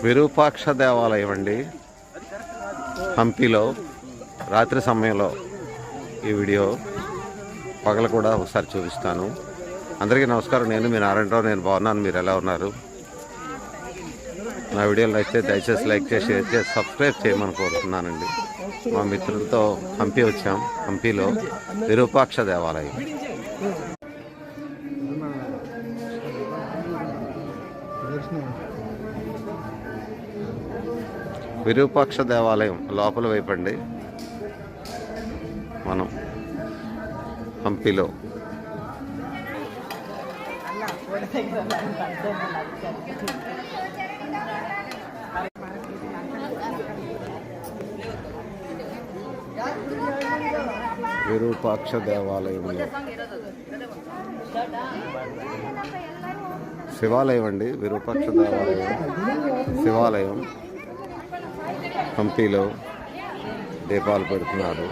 విరూపాక్ష దేవాలయం అండి, హంపీలో. రాత్రి సమయంలో ఈ వీడియో, పగల కూడా ఒకసారి చూపిస్తాను. అందరికీ నమస్కారం. నేను మీ నారాయణరావు. నేను బాగున్నాను. మీరు ఎలా ఉన్నారు? నా వీడియోలు నచ్చితే దయచేసి లైక్ చేసి, షేర్ చేసి, సబ్స్క్రైబ్ చేయమని కోరుతున్నానండి. మా మిత్రులతో హంపీ వచ్చాం. హంపీలో విరూపాక్ష దేవాలయం. విరూపాక్ష దేవాలయం లోపల వైపు అండి, మనం హంపీలో. విరూపాక్ష దేవాలయంలో శివాలయం అండి. విరూపాక్ష దేవాలయం శివాలయం హంపీలో దీపాలు పెడుతున్నారు.